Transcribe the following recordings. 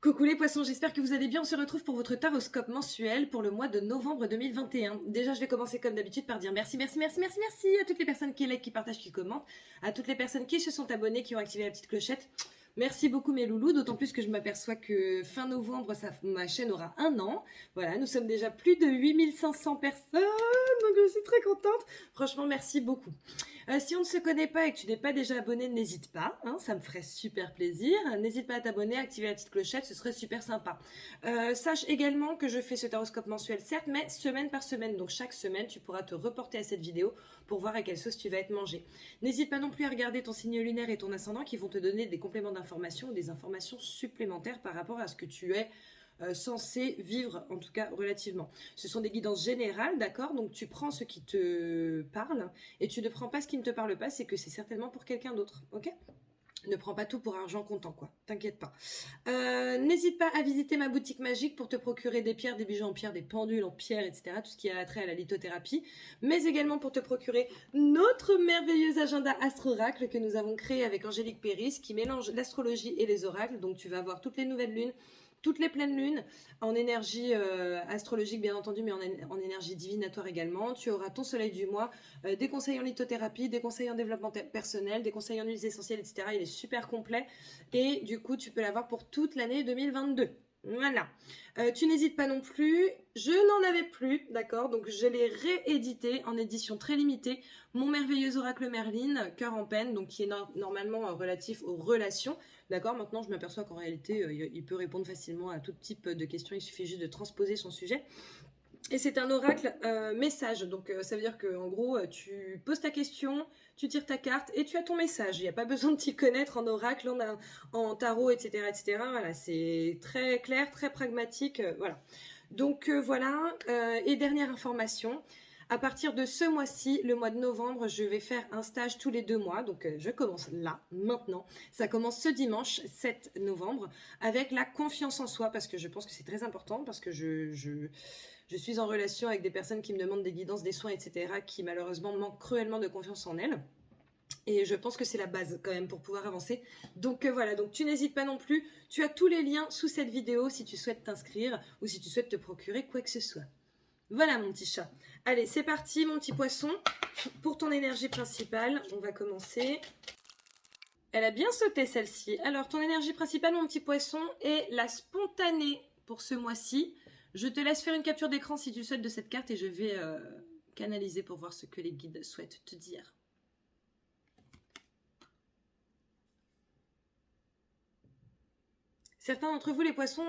Coucou les poissons, j'espère que vous allez bien. On se retrouve pour votre taroscope mensuel pour le mois de novembre 2021. Déjà, je vais commencer comme d'habitude par dire merci à toutes les personnes qui like, qui partagent, qui commentent, à toutes les personnes qui se sont abonnées, qui ont activé la petite clochette. Merci beaucoup mes loulous, d'autant plus que je m'aperçois que fin novembre, ma chaîne aura 1 an. Voilà, nous sommes déjà plus de 8500 personnes, donc je suis très contente. Franchement, merci beaucoup. Si on ne se connaît pas et que tu n'es pas déjà abonné, n'hésite pas, hein, ça me ferait super plaisir. N'hésite pas à t'abonner, à activer la petite clochette, ce serait super sympa. Sache également que je fais ce taroscope mensuel, certes, mais semaine par semaine. Donc chaque semaine, tu pourras te reporter à cette vidéo pour voir à quelle sauce tu vas être mangé. N'hésite pas non plus à regarder ton signe lunaire et ton ascendant qui vont te donner des compléments d'information ou des informations supplémentaires par rapport à ce que tu es censé vivre, en tout cas relativement. Ce sont des guidances générales, d'accord? Donc tu prends ce qui te parle et tu ne prends pas ce qui ne te parle pas, c'est que c'est certainement pour quelqu'un d'autre, ok? Ne prends pas tout pour argent comptant, quoi. T'inquiète pas. N'hésite pas à visiter ma boutique magique pour te procurer des pierres, des bijoux en pierre, des pendules en pierre, etc. Tout ce qui a trait à la lithothérapie. Mais également pour te procurer notre merveilleux agenda Astro-Oracle que nous avons créé avec Angélique Péris, qui mélange l'astrologie et les oracles. Donc tu vas voir toutes les nouvelles lunes, toutes les pleines lunes, en énergie astrologique bien entendu, mais en énergie divinatoire également. Tu auras ton soleil du mois, des conseils en lithothérapie, des conseils en développement personnel, des conseils en huiles essentielles, etc. Il est super complet et du coup tu peux l'avoir pour toute l'année 2022. Voilà. Tu n'hésites pas non plus, je n'en avais plus, d'accord, donc je l'ai réédité en édition très limitée, mon merveilleux oracle Merlin, cœur en peine, donc qui est normalement relatif aux relations, d'accord. Maintenant je m'aperçois qu'en réalité il peut répondre facilement à tout type de questions, il suffit juste de transposer son sujet. Et c'est un oracle message, donc ça veut dire qu'en gros, tu poses ta question, tu tires ta carte et tu as ton message. Il n'y a pas besoin de t'y connaître en oracle, en tarot, etc. etc. Voilà, c'est très clair, très pragmatique. Voilà. Donc voilà, et dernière information. À partir de ce mois-ci, le mois de novembre, je vais faire un stage tous les 2 mois. Donc je commence là, maintenant. Ça commence ce dimanche 7 novembre avec la confiance en soi parce que je pense que c'est très important parce que je suis en relation avec des personnes qui me demandent des guidances, des soins, etc., qui malheureusement manquent cruellement de confiance en elles. Et je pense que c'est la base quand même pour pouvoir avancer. Donc voilà, donc tu n'hésites pas non plus. Tu as tous les liens sous cette vidéo si tu souhaites t'inscrire ou si tu souhaites te procurer quoi que ce soit. Voilà mon petit chat. Allez, c'est parti mon petit poisson. Pour ton énergie principale, on va commencer. Elle a bien sauté celle-ci. Alors ton énergie principale mon petit poisson est la spontanée pour ce mois-ci. Je te laisse faire une capture d'écran si tu le souhaites de cette carte et je vais canaliser pour voir ce que les guides souhaitent te dire. Certains d'entre vous, les poissons,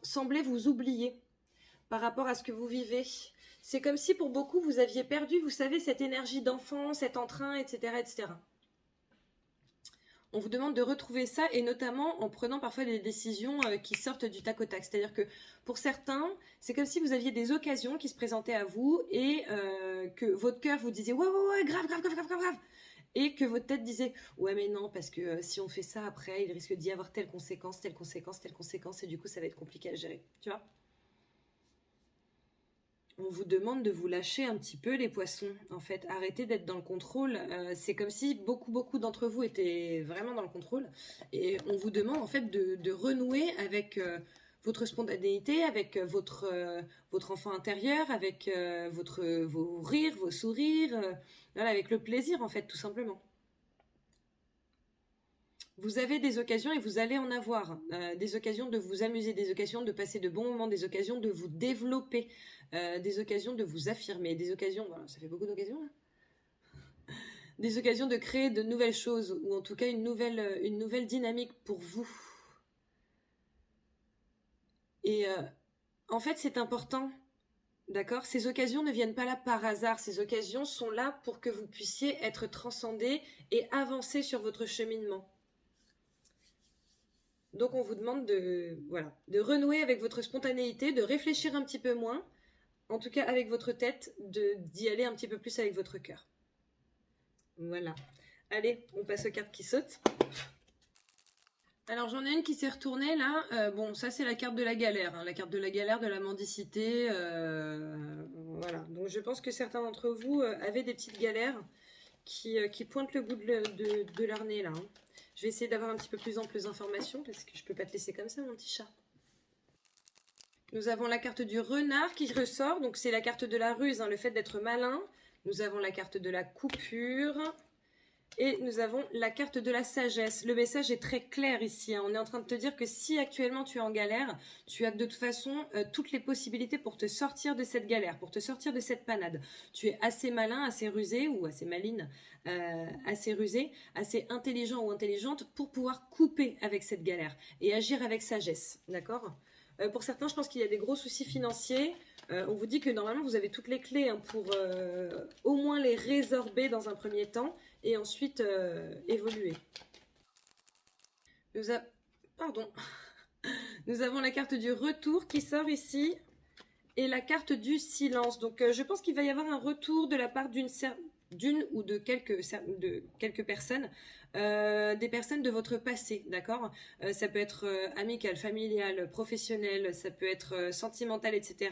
semblaient vous oublier par rapport à ce que vous vivez. C'est comme si pour beaucoup, vous aviez perdu, vous savez, cette énergie d'enfant, cet entrain, etc., etc. On vous demande de retrouver ça et notamment en prenant parfois des décisions qui sortent du tac au tac. C'est-à-dire que pour certains, c'est comme si vous aviez des occasions qui se présentaient à vous et que votre cœur vous disait ouais, grave. Et que votre tête disait ouais mais non parce que si on fait ça après, il risque d'y avoir telle conséquence et du coup ça va être compliqué à gérer. Tu vois ? On vous demande de vous lâcher un petit peu les poissons, en fait. Arrêtez d'être dans le contrôle. C'est comme si beaucoup d'entre vous étaient vraiment dans le contrôle. Et on vous demande en fait de renouer avec votre spontanéité, avec votre enfant intérieur, avec vos rires, vos sourires, voilà, avec le plaisir en fait, tout simplement. Vous avez des occasions et vous allez en avoir, des occasions de vous amuser, des occasions de passer de bons moments, des occasions de vous développer, des occasions de vous affirmer, des occasions, voilà, ça fait beaucoup d'occasions là, des occasions de créer de nouvelles choses ou en tout cas une nouvelle dynamique pour vous. Et en fait c'est important, d'accord? Ces occasions ne viennent pas là par hasard, ces occasions sont là pour que vous puissiez être transcendé et avancer sur votre cheminement. Donc on vous demande de renouer avec votre spontanéité, de réfléchir un petit peu moins, en tout cas avec votre tête, d'y aller un petit peu plus avec votre cœur. Voilà. Allez, on passe aux cartes qui sautent. Alors j'en ai une qui s'est retournée là. Bon, ça c'est la carte de la galère, hein, la carte de la galère, de la mendicité. Voilà. Donc je pense que certains d'entre vous avaient des petites galères qui pointent le bout de leur nez là. Hein. Je vais essayer d'avoir un petit peu plus amples informations parce que je peux pas te laisser comme ça, mon petit chat. Nous avons la carte du renard qui ressort, donc c'est la carte de la ruse, hein, le fait d'être malin. Nous avons la carte de la coupure et nous avons la carte de la sagesse. Le message est très clair ici, hein. On est en train de te dire que si actuellement tu es en galère, tu as de toute façon toutes les possibilités pour te sortir de cette galère, pour te sortir de cette panade. Tu es assez malin, assez rusé ou assez maline, assez rusé, assez intelligent ou intelligente pour pouvoir couper avec cette galère et agir avec sagesse, d'accord ? Pour certains, je pense qu'il y a des gros soucis financiers. On vous dit que normalement, vous avez toutes les clés hein, pour au moins les résorber dans un premier temps et ensuite évoluer. Pardon. Nous avons la carte du retour qui sort ici et la carte du silence. Donc, je pense qu'il va y avoir un retour de la part d'une ou de quelques personnes, des personnes de votre passé, d'accord ? Ça peut être amical, familial, professionnel, ça peut être sentimental, etc.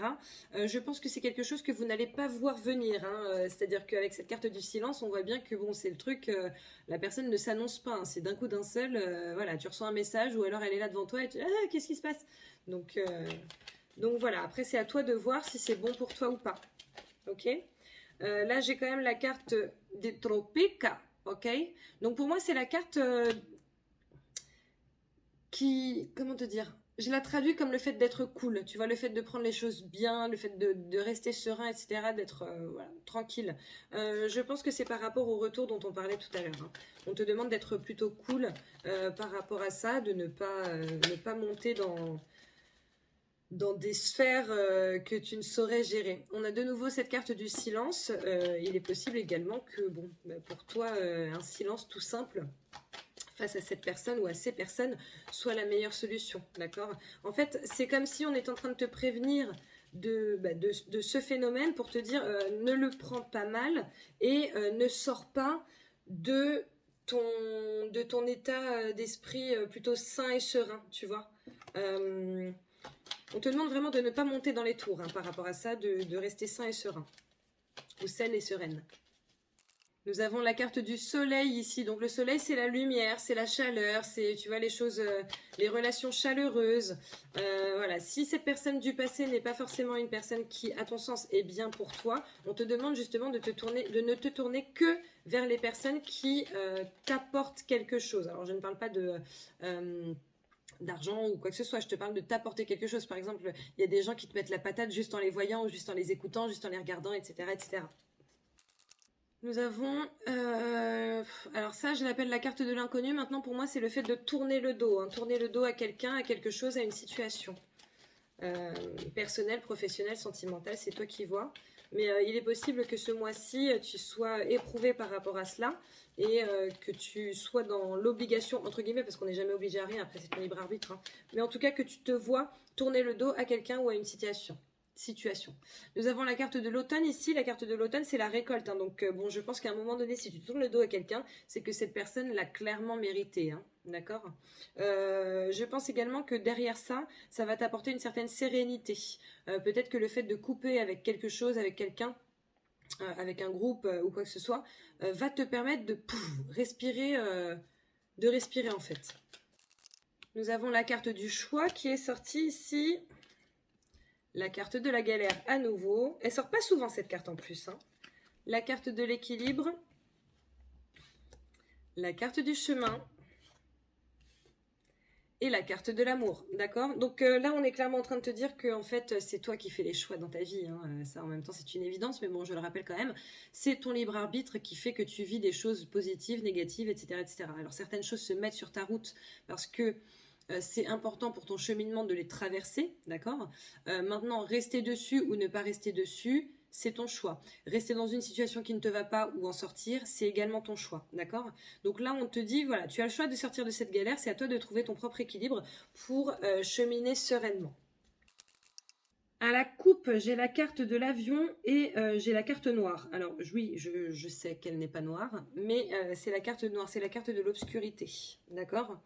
Je pense que c'est quelque chose que vous n'allez pas voir venir, hein, c'est-à-dire qu'avec cette carte du silence, on voit bien que bon, c'est le truc, la personne ne s'annonce pas, hein, c'est d'un coup d'un seul, voilà, tu reçois un message ou alors elle est là devant toi et tu dis ah, qu'est-ce qui se passe ? Donc voilà, après c'est à toi de voir si c'est bon pour toi ou pas, ok ? Là, j'ai quand même la carte des Tropica, ok? Donc, pour moi, c'est la carte qui... Comment te dire? Je la traduis comme le fait d'être cool, tu vois, le fait de prendre les choses bien, le fait de rester serein, etc., d'être voilà, tranquille. Je pense que c'est par rapport au retour dont on parlait tout à l'heure. Hein. On te demande d'être plutôt cool par rapport à ça, de ne pas monter dans des sphères que tu ne saurais gérer. On a de nouveau cette carte du silence. Il est possible également que, bon, pour toi, un silence tout simple face à cette personne ou à ces personnes soit la meilleure solution, d'accord ? En fait, c'est comme si on est en train de te prévenir de ce phénomène pour te dire ne le prends pas mal et ne sors pas de ton état d'esprit plutôt sain et serein, tu vois. On te demande vraiment de ne pas monter dans les tours hein, par rapport à ça, de rester sain et serein, ou saine et sereine. Nous avons la carte du soleil ici. Donc le soleil, c'est la lumière, c'est la chaleur, c'est, tu vois, les choses, les relations chaleureuses. Voilà. Si cette personne du passé n'est pas forcément une personne qui, à ton sens, est bien pour toi, on te demande justement de ne te tourner que vers les personnes qui t'apportent quelque chose. Alors je ne parle pas d'argent ou quoi que ce soit, je te parle de t'apporter quelque chose. Par exemple, il y a des gens qui te mettent la patate juste en les voyant, ou juste en les écoutant, juste en les regardant, etc. etc. Nous avons, alors ça je l'appelle la carte de l'inconnu, maintenant pour moi c'est le fait de tourner le dos, hein, tourner le dos à quelqu'un, à quelque chose, à une situation. Personnelle, professionnelle, sentimentale, c'est toi qui vois. Mais il est possible que ce mois-ci tu sois éprouvé par rapport à cela et que tu sois dans l'obligation, entre guillemets, parce qu'on n'est jamais obligé à rien, après c'est ton libre arbitre, hein, mais en tout cas que tu te vois tourner le dos à quelqu'un ou à une situation. Nous avons la carte de l'automne ici. La carte de l'automne, c'est la récolte. Hein. Donc, bon, je pense qu'à un moment donné, si tu tournes le dos à quelqu'un, c'est que cette personne l'a clairement mérité. Hein. D'accord ? Je pense également que derrière ça, ça va t'apporter une certaine sérénité. Peut-être que le fait de couper avec quelque chose, avec quelqu'un, avec un groupe ou quoi que ce soit, va te permettre de respirer en fait. Nous avons la carte du choix qui est sortie ici. La carte de la galère à nouveau. Elle sort pas souvent cette carte en plus. Hein. La carte de l'équilibre. La carte du chemin. Et la carte de l'amour. D'accord ? Donc là, on est clairement en train de te dire que en fait, c'est toi qui fais les choix dans ta vie. Hein. Ça, en même temps, c'est une évidence. Mais bon, je le rappelle quand même. C'est ton libre arbitre qui fait que tu vis des choses positives, négatives, etc. etc. Alors, certaines choses se mettent sur ta route parce que c'est important pour ton cheminement de les traverser, d'accord ? Maintenant, rester dessus ou ne pas rester dessus, c'est ton choix. Rester dans une situation qui ne te va pas ou en sortir, c'est également ton choix, d'accord ? Donc là, on te dit, voilà, tu as le choix de sortir de cette galère, c'est à toi de trouver ton propre équilibre pour cheminer sereinement. À la coupe, j'ai la carte de l'avion et j'ai la carte noire. Alors oui, je sais qu'elle n'est pas noire, mais c'est la carte noire, c'est la carte de l'obscurité, d'accord ?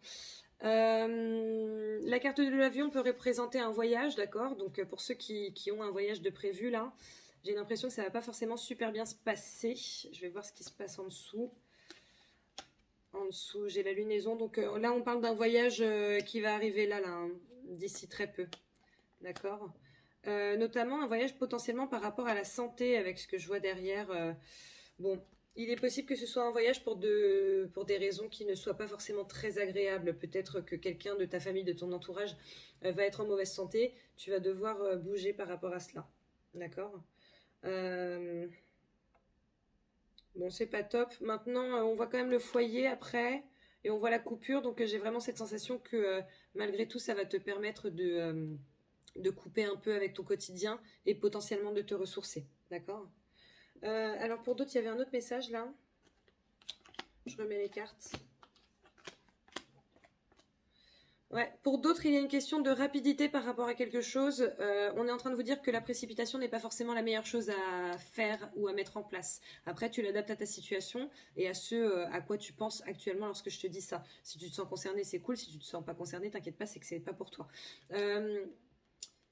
La carte de l'avion peut représenter un voyage, d'accord ? Donc pour ceux qui ont un voyage de prévu là, J'ai l'impression que ça va pas forcément super bien se passer. Je vais voir ce qui se passe en dessous. En dessous, j'ai la lunaison. Donc là, on parle d'un voyage qui va arriver là, hein, d'ici très peu. D'accord. Notamment un voyage potentiellement par rapport à la santé, avec ce que je vois derrière. Bon, il est possible que ce soit un voyage pour des raisons qui ne soient pas forcément très agréables. Peut-être que quelqu'un de ta famille, de ton entourage, va être en mauvaise santé. Tu vas devoir bouger par rapport à cela. D'accord. Bon, c'est pas top. Maintenant, on voit quand même le foyer après. Et on voit la coupure. Donc, j'ai vraiment cette sensation que malgré tout, ça va te permettre de couper un peu avec ton quotidien et potentiellement de te ressourcer. D'accord. Alors, pour d'autres, il y avait un autre message là. Je remets les cartes. Ouais, pour d'autres, il y a une question de rapidité par rapport à quelque chose. On est en train de vous dire que la précipitation n'est pas forcément la meilleure chose à faire ou à mettre en place. Après, tu l'adaptes à ta situation et à ce à quoi tu penses actuellement lorsque je te dis ça. Si tu te sens concerné, c'est cool. Si tu te sens pas concerné, t'inquiète pas, c'est que c'est pas pour toi.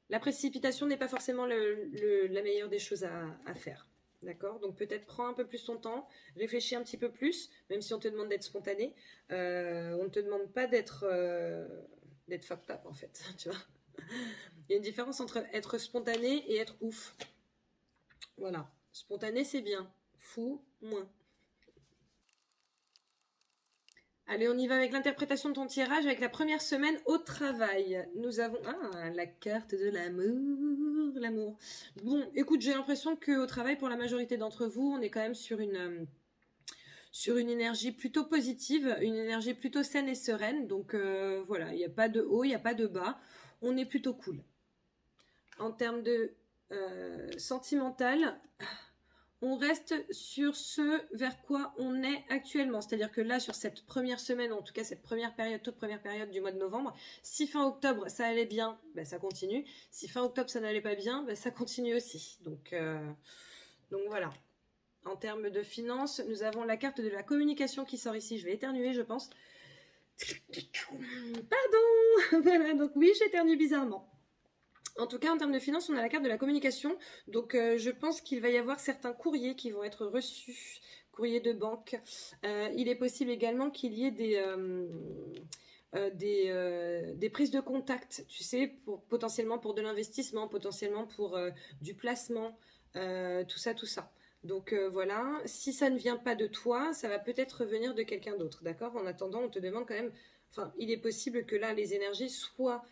La précipitation n'est pas forcément la meilleure des choses à faire. D'accord. Donc peut-être prends un peu plus ton temps, réfléchis un petit peu plus, même si on te demande d'être spontané. On ne te demande pas d'être fucked up en fait. Tu vois. Il y a une différence entre être spontané et être ouf. Voilà. Spontané, c'est bien. Fou, moins. Allez, on y va avec l'interprétation de ton tirage avec la première semaine au travail. Nous avons la carte de l'amour. Bon, écoute, j'ai l'impression qu'au travail, pour la majorité d'entre vous, on est quand même sur une énergie plutôt positive, une énergie plutôt saine et sereine. Donc voilà, il n'y a pas de haut, il n'y a pas de bas. On est plutôt cool. En termes de sentimental, on reste sur ce vers quoi on est actuellement. C'est-à-dire que là, sur cette première semaine, en tout cas cette première période, toute première période du mois de novembre, si fin octobre ça allait bien, ben, ça continue. Si fin octobre ça n'allait pas bien, ben, ça continue aussi. Donc voilà. En termes de finances, nous avons la carte de la communication qui sort ici. Je vais éternuer, je pense. Pardon. Voilà, donc oui, j'éternue bizarrement. En tout cas, en termes de finances, on a la carte de la communication. Donc, je pense qu'il va y avoir certains courriers qui vont être reçus, courriers de banque. Il est possible également qu'il y ait des prises de contact, tu sais, potentiellement pour de l'investissement, potentiellement pour du placement, tout ça, tout ça. Donc voilà, si ça ne vient pas de toi, ça va peut-être venir de quelqu'un d'autre, d'accord? En attendant, on te demande quand même, enfin, il est possible que là, les énergies soient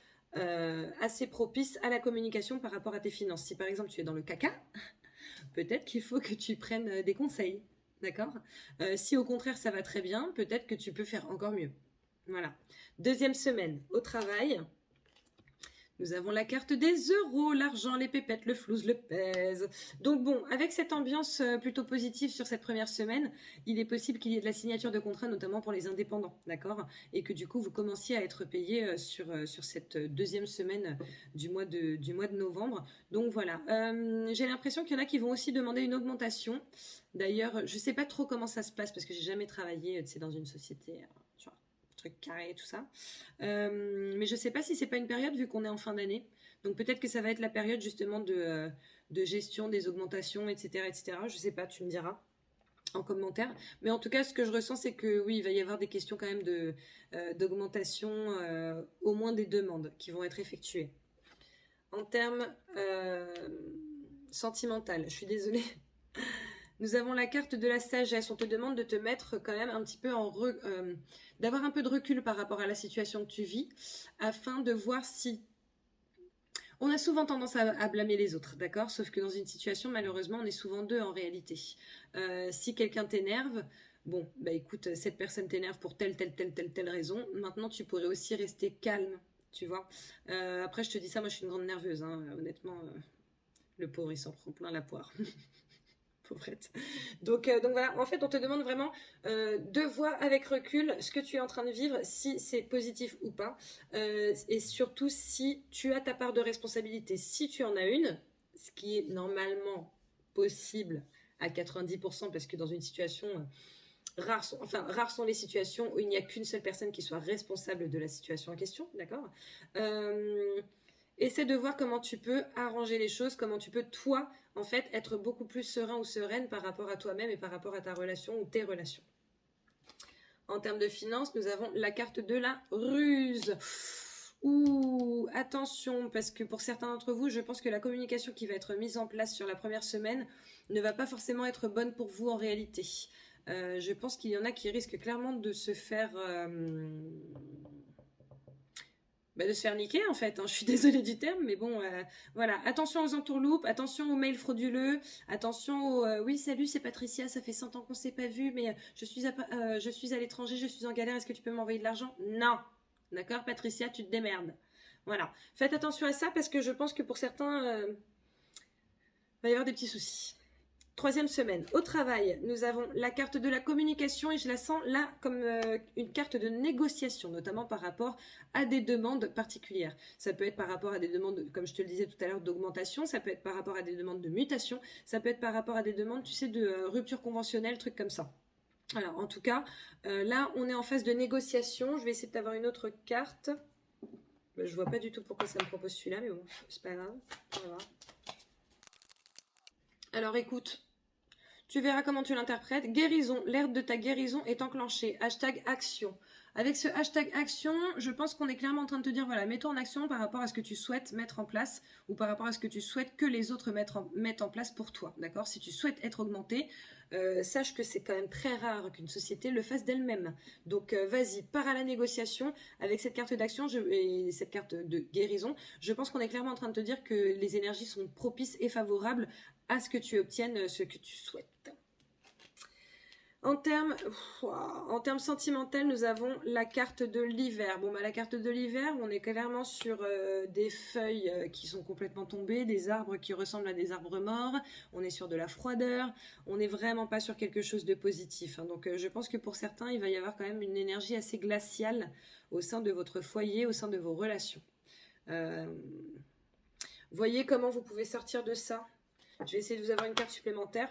assez propices à la communication par rapport à tes finances. Si par exemple tu es dans le caca, peut-être qu'il faut que tu prennes des conseils, d'accord? Si au contraire ça va très bien, peut-être que tu peux faire encore mieux. Voilà. Deuxième semaine au travail. Nous avons la carte des euros, l'argent, les pépettes, le flouze, le pèse. Donc bon, avec cette ambiance plutôt positive sur cette première semaine, il est possible qu'il y ait de la signature de contrat, notamment pour les indépendants, d'accord? Et que du coup, vous commenciez à être payé sur cette deuxième semaine du mois de novembre. Donc voilà, j'ai l'impression qu'il y en a qui vont aussi demander une augmentation. D'ailleurs, je ne sais pas trop comment ça se passe parce que j'ai jamais travaillé, tu sais, dans une société... truc carré, tout ça. Mais je sais pas si c'est pas une période vu qu'on est en fin d'année. Donc peut-être que ça va être la période justement de gestion des augmentations, etc., etc. Je sais pas, tu me diras en commentaire. Mais en tout cas, ce que je ressens, c'est que oui, il va y avoir des questions quand même d'augmentation, au moins des demandes qui vont être effectuées. En termes sentimental, je suis désolée. Nous avons la carte de la sagesse. On te demande de te mettre quand même un petit peu d'avoir un peu de recul par rapport à la situation que tu vis, afin de voir si... On a souvent tendance à blâmer les autres, d'accord? Sauf que dans une situation, malheureusement, on est souvent deux en réalité. Si quelqu'un t'énerve, bon, bah écoute, cette personne t'énerve pour telle raison. Maintenant, tu pourrais aussi rester calme, tu vois. Après, je te dis ça, moi je suis une grande nerveuse, hein. Honnêtement, le pauvre, il s'en prend plein la poire. Pauvrette. Donc voilà, en fait, on te demande vraiment de voir avec recul ce que tu es en train de vivre, si c'est positif ou pas, et surtout si tu as ta part de responsabilité. Si tu en as une, ce qui est normalement possible à 90%, parce que dans une situation rares sont les situations où il n'y a qu'une seule personne qui soit responsable de la situation en question, d'accord? essaie de voir comment tu peux arranger les choses, comment tu peux, toi, en fait, être beaucoup plus serein ou sereine par rapport à toi-même et par rapport à ta relation ou tes relations. En termes de finances, nous avons la carte de la ruse. Ouh, attention, parce que pour certains d'entre vous, je pense que la communication qui va être mise en place sur la première semaine ne va pas forcément être bonne pour vous en réalité. Je pense qu'il y en a qui risquent clairement de se faire... de se faire niquer en fait, hein. Je suis désolée du terme, mais bon, voilà, attention aux entourloupes, attention aux mails frauduleux, attention aux oui salut c'est Patricia, ça fait 100 ans qu'on s'est pas vu, mais je suis à l'étranger, je suis en galère, est-ce que tu peux m'envoyer de l'argent? Non, d'accord Patricia, tu te démerdes. Voilà, faites attention à ça parce que je pense que pour certains, va y avoir des petits soucis. Troisième semaine, au travail, nous avons la carte de la communication et je la sens là comme une carte de négociation, notamment par rapport à des demandes particulières. Ça peut être par rapport à des demandes, comme je te le disais tout à l'heure, d'augmentation, ça peut être par rapport à des demandes de mutation, ça peut être par rapport à des demandes, tu sais, de rupture conventionnelle, trucs comme ça. Alors, en tout cas, là, on est en phase de négociation. Je vais essayer d'avoir une autre carte. Je vois pas du tout pourquoi ça me propose celui-là, mais bon, c'est pas grave. Voilà. Alors, écoute. Tu verras comment tu l'interprètes. Guérison, l'ère de ta guérison est enclenchée. Hashtag action. Avec ce hashtag action, je pense qu'on est clairement en train de te dire, voilà, mets-toi en action par rapport à ce que tu souhaites mettre en place ou par rapport à ce que tu souhaites que les autres mettent en place pour toi, d'accord? Si tu souhaites être augmenté, sache que c'est quand même très rare qu'une société le fasse d'elle-même. Donc vas-y, pars à la négociation avec cette carte d'action et cette carte de guérison. Je pense qu'on est clairement en train de te dire que les énergies sont propices et favorables à ce que tu obtiennes ce que tu souhaites. En termes sentimentaux, nous avons la carte de l'hiver. Bon, la carte de l'hiver, on est clairement sur des feuilles qui sont complètement tombées, des arbres qui ressemblent à des arbres morts. On est sur de la froideur. On n'est vraiment pas sur quelque chose de positif, hein. Donc, je pense que pour certains, il va y avoir quand même une énergie assez glaciale au sein de votre foyer, au sein de vos relations. Voyez comment vous pouvez sortir de ça. Je vais essayer de vous avoir une carte supplémentaire.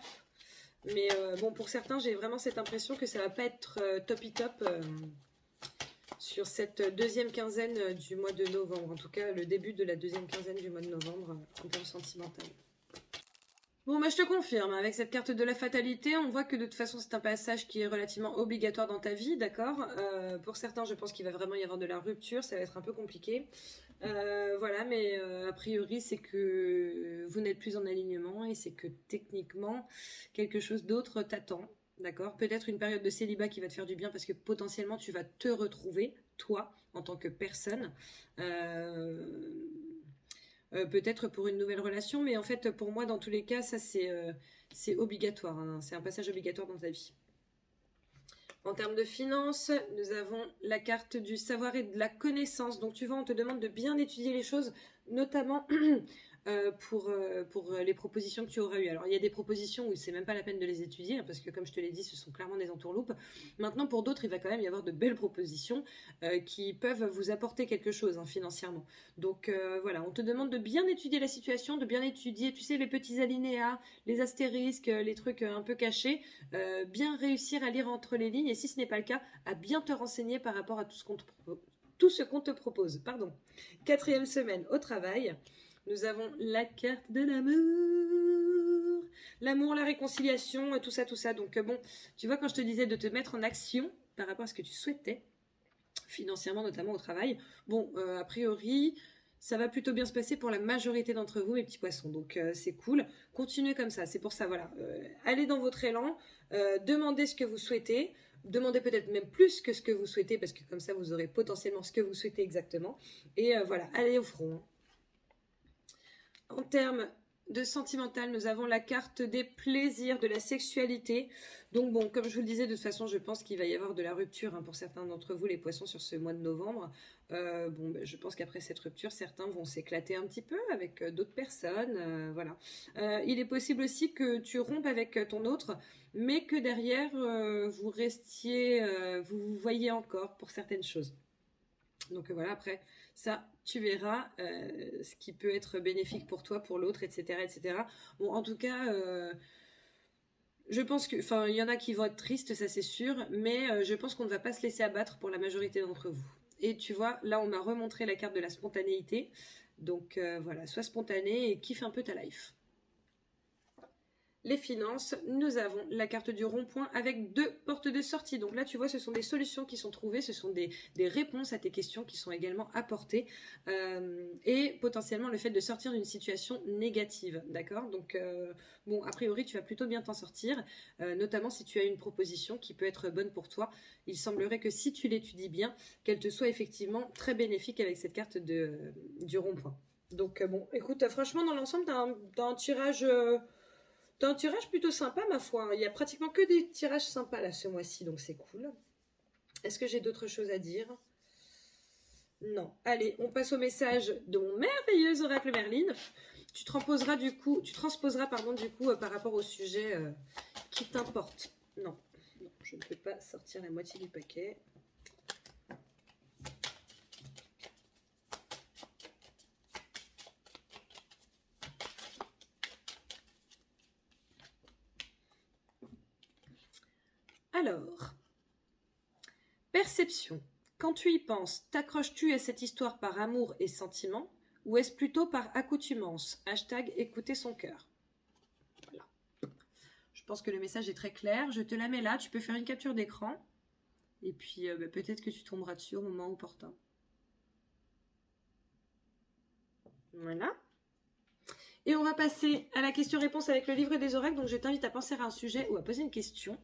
Mais bon, pour certains, j'ai vraiment cette impression que ça va pas être top sur cette deuxième quinzaine du mois de novembre. En tout cas, le début de la deuxième quinzaine du mois de novembre en termes sentimentaux. Bon, je te confirme, avec cette carte de la fatalité, on voit que de toute façon, c'est un passage qui est relativement obligatoire dans ta vie, d'accord? Pour certains, je pense qu'il va vraiment y avoir de la rupture, ça va être un peu compliqué. Voilà, mais a priori, c'est que vous n'êtes plus en alignement et c'est que techniquement, quelque chose d'autre t'attend, d'accord? Peut-être une période de célibat qui va te faire du bien parce que potentiellement, tu vas te retrouver, toi, en tant que personne. Peut-être pour une nouvelle relation, mais en fait, pour moi, dans tous les cas, ça, c'est obligatoire, hein. C'est un passage obligatoire dans ta vie. En termes de finances, nous avons la carte du savoir et de la connaissance. Donc, tu vois, on te demande de bien étudier les choses, notamment pour les propositions que tu auras eues. Alors, il y a des propositions où c'est même pas la peine de les étudier, hein, parce que, comme je te l'ai dit, ce sont clairement des entourloupes. Maintenant, pour d'autres, il va quand même y avoir de belles propositions qui peuvent vous apporter quelque chose, hein, financièrement. Donc, voilà, on te demande de bien étudier la situation, de bien étudier, tu sais, les petits alinéas, les astérisques, les trucs un peu cachés, bien réussir à lire entre les lignes, et si ce n'est pas le cas, à bien te renseigner par rapport à tout ce qu'on te propose. Pardon. Quatrième semaine au travail. Nous avons la carte de l'amour. L'amour, la réconciliation, tout ça. Donc bon, tu vois, quand je te disais de te mettre en action par rapport à ce que tu souhaitais, financièrement notamment au travail, bon, a priori, ça va plutôt bien se passer pour la majorité d'entre vous, mes petits poissons. Donc c'est cool. Continuez comme ça. C'est pour ça, voilà. Allez dans votre élan. Demandez ce que vous souhaitez. Demandez peut-être même plus que ce que vous souhaitez, parce que comme ça, vous aurez potentiellement ce que vous souhaitez exactement. Et voilà, allez au front. En termes de sentimental, nous avons la carte des plaisirs, de la sexualité. Donc bon, comme je vous le disais, de toute façon, je pense qu'il va y avoir de la rupture, hein, pour certains d'entre vous, les poissons, sur ce mois de novembre. Je pense qu'après cette rupture, certains vont s'éclater un petit peu avec d'autres personnes. Voilà. Il est possible aussi que tu rompes avec ton autre, mais que derrière, vous restiez, vous vous voyez encore pour certaines choses. Donc voilà, après, ça, tu verras ce qui peut être bénéfique pour toi, pour l'autre, etc., etc. Bon, en tout cas, je pense que, enfin, il y en a qui vont être tristes, ça c'est sûr, mais je pense qu'on ne va pas se laisser abattre pour la majorité d'entre vous. Et tu vois, là, on m'a remontré la carte de la spontanéité. Donc voilà, sois spontané et kiffe un peu ta life. Les finances, nous avons la carte du rond-point avec 2 portes de sortie. Donc là, tu vois, ce sont des solutions qui sont trouvées, ce sont des réponses à tes questions qui sont également apportées. Et potentiellement le fait de sortir d'une situation négative, d'accord? Donc, bon, a priori, tu vas plutôt bien t'en sortir, notamment si tu as une proposition qui peut être bonne pour toi. Il semblerait que si tu l'étudies bien, qu'elle te soit effectivement très bénéfique avec cette carte du rond-point. Donc, bon, écoute, franchement, dans l'ensemble, t'as un tirage... T'as un tirage plutôt sympa, ma foi. Il y a pratiquement que des tirages sympas là ce mois-ci, donc c'est cool. Est-ce que j'ai d'autres choses à dire? Non. Allez, on passe au message de mon merveilleux oracle Merlin. Tu transposeras du coup, par rapport au sujet qui t'importe. Non, je ne peux pas sortir la moitié du paquet. Alors, perception. Quand tu y penses, t'accroches-tu à cette histoire par amour et sentiment ou est-ce plutôt par accoutumance? Hashtag écouter son cœur. Voilà. Je pense que le message est très clair. Je te la mets là. Tu peux faire une capture d'écran. Et puis peut-être que tu tomberas dessus au moment opportun. Voilà. Et on va passer à la question-réponse avec le livre des oracles. Donc je t'invite à penser à un sujet ou à poser une question.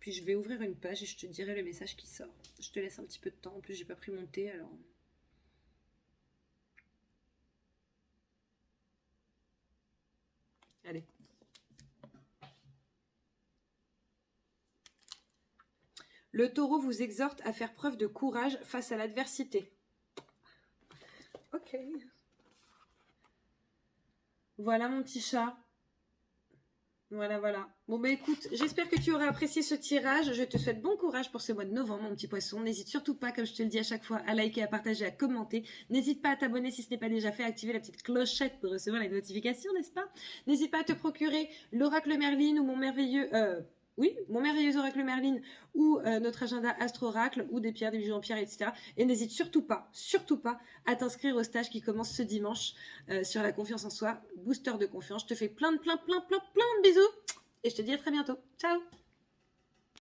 Puis je vais ouvrir une page et je te dirai le message qui sort. Je te laisse un petit peu de temps. En plus, j'ai pas pris mon thé, alors... Allez. Le taureau vous exhorte à faire preuve de courage face à l'adversité. Ok. Voilà mon petit chat. Voilà, voilà. Bon, bah écoute, j'espère que tu auras apprécié ce tirage. Je te souhaite bon courage pour ce mois de novembre, mon petit poisson. N'hésite surtout pas, comme je te le dis à chaque fois, à liker, à partager, à commenter. N'hésite pas à t'abonner si ce n'est pas déjà fait, à activer la petite clochette pour recevoir les notifications, n'est-ce pas? N'hésite pas à te procurer l'oracle Merlin ou mon merveilleux... mon merveilleux oracle Merlin ou notre agenda Astro-Oracle ou des pierres, des bijoux en pierre, etc. Et n'hésite surtout pas à t'inscrire au stage qui commence ce dimanche sur la confiance en soi, booster de confiance. Je te fais plein de bisous et je te dis à très bientôt. Ciao!